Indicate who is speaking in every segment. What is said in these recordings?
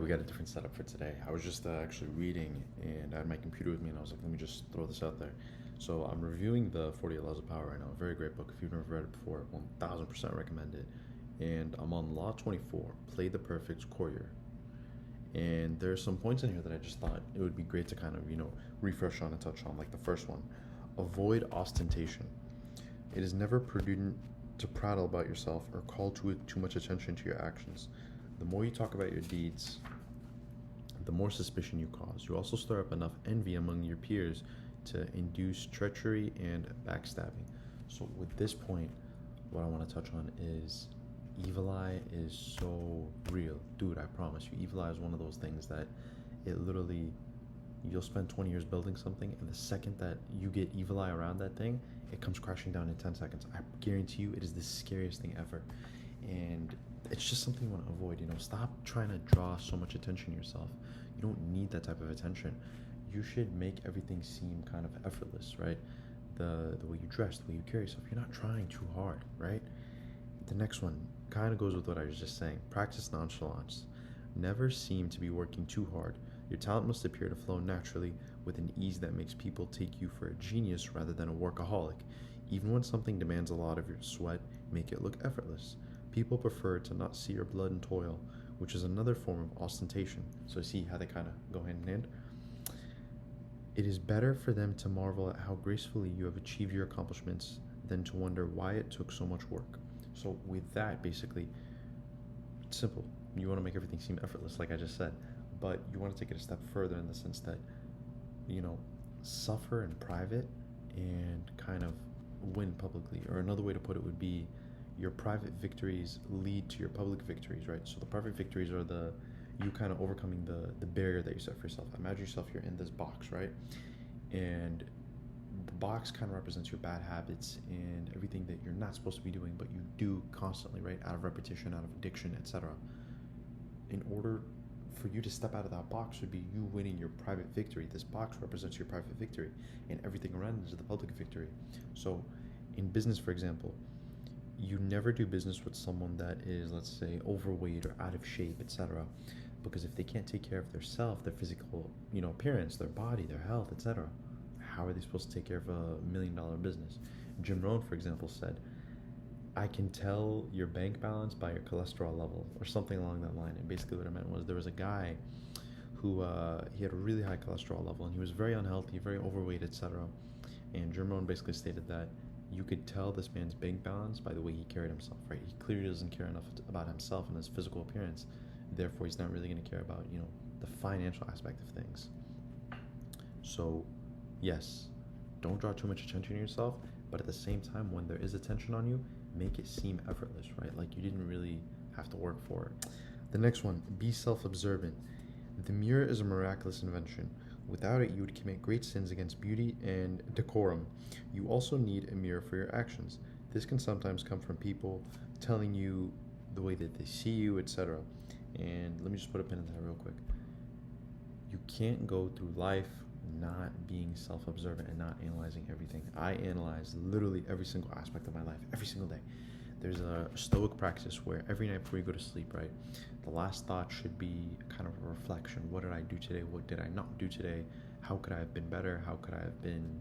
Speaker 1: we got a different setup for today. I was just actually reading, and I had my computer with me, and I was like, let me just throw this out there. So I'm reviewing the 48 Laws of Power right now. A very great book. If you've never read it before, 1000% recommend it. And I'm on Law 24, Play the Perfect Courier. And there's some points in here that I just thought it would be great to kind of, refresh on and touch on. Like the first one, avoid ostentation. It is never prudent to prattle about yourself or call to it too much attention to your actions. The more you talk about your deeds, the more suspicion you cause. You also stir up enough envy among your peers to induce treachery and backstabbing. So with this point, what I want to touch on is evil eye is so real. Dude, I promise you, evil eye is one of those things that it literally, you'll spend 20 years building something, and the second that you get evil eye around that thing, it comes crashing down in 10 seconds. I guarantee you it is the scariest thing ever. And it's just something you want to avoid. Stop trying to draw so much attention to yourself. You don't need that type of attention. You should make everything seem kind of effortless, right? The way you dress, the way you carry yourself, you're not trying too hard, right? The next one kind of goes with what I was just saying. Practice nonchalance. Never seem to be working too hard. Your talent must appear to flow naturally with an ease that makes people take you for a genius rather than a workaholic. Even when something demands a lot of your sweat, make it look effortless. People prefer to not see your blood and toil, which is another form of ostentation. So see how they kind of go hand in hand? It is better for them to marvel at how gracefully you have achieved your accomplishments than to wonder why it took so much work. So with that, basically, it's simple. You want to make everything seem effortless, like I just said, but you want to take it a step further in the sense that, suffer in private and kind of win publicly. Or another way to put it would be your private victories lead to your public victories, right? So the private victories are you kind of overcoming the barrier that you set for yourself. Imagine yourself, you're in this box, right? And the box kind of represents your bad habits and everything that you're not supposed to be doing, but you do constantly, right? Out of repetition, out of addiction, etc. In order for you to step out of that box would be you winning your private victory. This box represents your private victory, and everything around it is the public victory. So in business, for example, you never do business with someone that is, let's say, overweight or out of shape, etc. Because if they can't take care of their self, their physical, appearance, their body, their health, etc., how are they supposed to take care of $1 million business? Jim Rohn, for example, said, I can tell your bank balance by your cholesterol level, or something along that line. And basically what I meant was there was a guy who he had a really high cholesterol level, and he was very unhealthy, very overweight, etc. And Jim Rohn basically stated that you could tell this man's bank balance by the way he carried himself, right? He clearly doesn't care enough about himself and his physical appearance. Therefore, he's not really going to care about, the financial aspect of things. So, yes, don't draw too much attention to yourself, but at the same time, when there is attention on you, make it seem effortless, right? Like you didn't really have to work for it. The next one, be self-observant. The mirror is a miraculous invention. Without it, you would commit great sins against beauty and decorum. You also need a mirror for your actions. This can sometimes come from people telling you the way that they see you, etc. And let me just put a pin in that real quick. You can't go through life not being self-observant and not analyzing everything. I analyze literally every single aspect of my life, every single day. There's a stoic practice where every night before you go to sleep, right, the last thought should be kind of a reflection. What did I do today? What did I not do today? How could I have been better? How could I have been,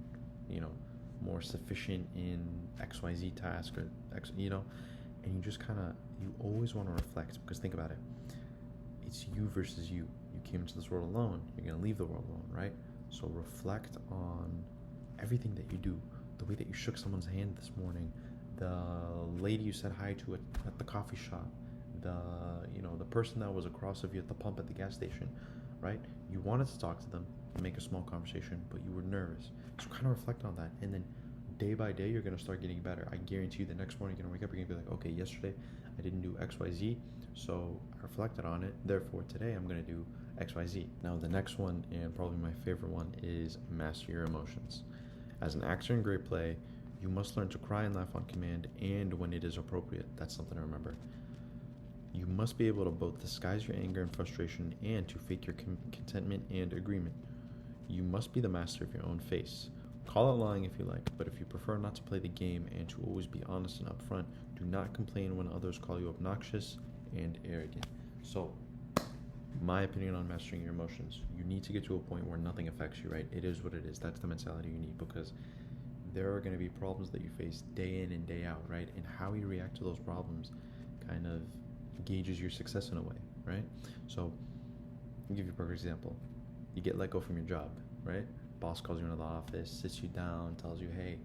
Speaker 1: more sufficient in XYZ task or and you just kind of, you always want to reflect, because think about it. It's you versus you. You came into this world alone. You're going to leave the world alone, right? So reflect on everything that you do. The way that you shook someone's hand this morning, the lady you said hi to at the coffee shop, the person that was across of you at the pump at the gas station, right? You wanted to talk to them and make a small conversation, but you were nervous. So kind of reflect on that, and then day by day, you're going to start getting better. I guarantee you the next morning you're going to wake up, you're going to be like, okay, yesterday I didn't do XYZ, so I reflected on it. Therefore, today I'm going to do XYZ. Now, the next one, and probably my favorite one, is master your emotions. As an actor in great play, you must learn to cry and laugh on command and when it is appropriate. That's something to remember. You must be able to both disguise your anger and frustration and to fake your contentment and agreement. You must be the master of your own face. Call it lying if you like, but if you prefer not to play the game and to always be honest and upfront, do not complain when others call you obnoxious and arrogant. So, My opinion on mastering your emotions, you need to get to a point where nothing affects you, right? It is what it is. That's the mentality you need, because there are going to be problems that you face day in and day out, right? And how you react to those problems kind of gauges your success in a way, right? So I'll give you a perfect example. You get let go from your job, right? Boss calls you into the office, sits you down, tells you, hey,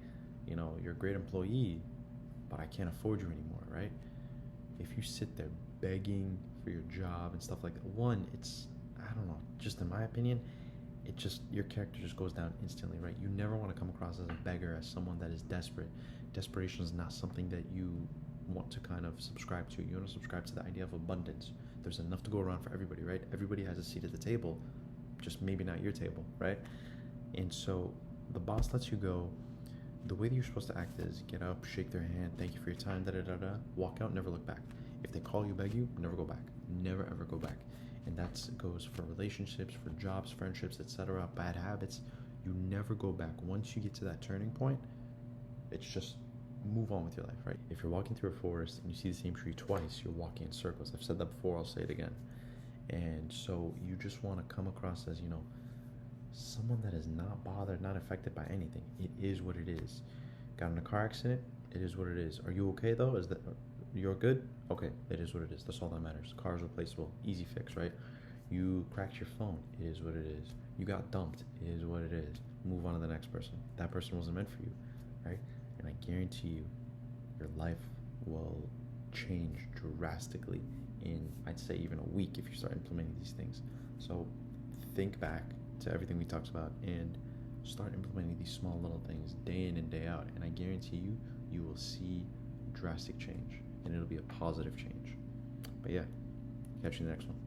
Speaker 1: you're a great employee, but I can't afford you anymore, right? If you sit there begging for your job and stuff like that, one, it's, I don't know, just in my opinion, it just, your character just goes down instantly, right? You never want to come across as a beggar, as someone that is desperate. Desperation is not something that you want to kind of subscribe to. You want to subscribe to the idea of abundance. There's enough to go around for everybody, right? Everybody has a seat at the table, just maybe not your table, right? And so the boss lets you go. The way that you're supposed to act is get up, shake their hand, thank you for your time, da da da da, walk out, never look back. If they call you, beg you, never go back. Never ever go back. And that goes for relationships, for jobs, friendships, etc. Bad habits. You never go back. Once you get to that turning point, it's just move on with your life, right? If you're walking through a forest and you see the same tree twice, you're walking in circles. I've said that before, I'll say it again. And so you just want to come across as, someone that is not bothered, not affected by anything. It is what it is. Got in a car accident? It is what it is. Are you okay though? Is that you're good? Okay, it is what it is. That's all that matters. Car is replaceable. Easy fix, right? You cracked your phone. It is what it is. You got dumped. It is what it is. Move on to the next person. That person wasn't meant for you, right? And I guarantee you, your life will change drastically in, I'd say, even a week if you start implementing these things. So think back to everything we talked about and start implementing these small little things day in and day out, and I guarantee you, you will see drastic change, and it'll be a positive change. But yeah, catch you in the next one.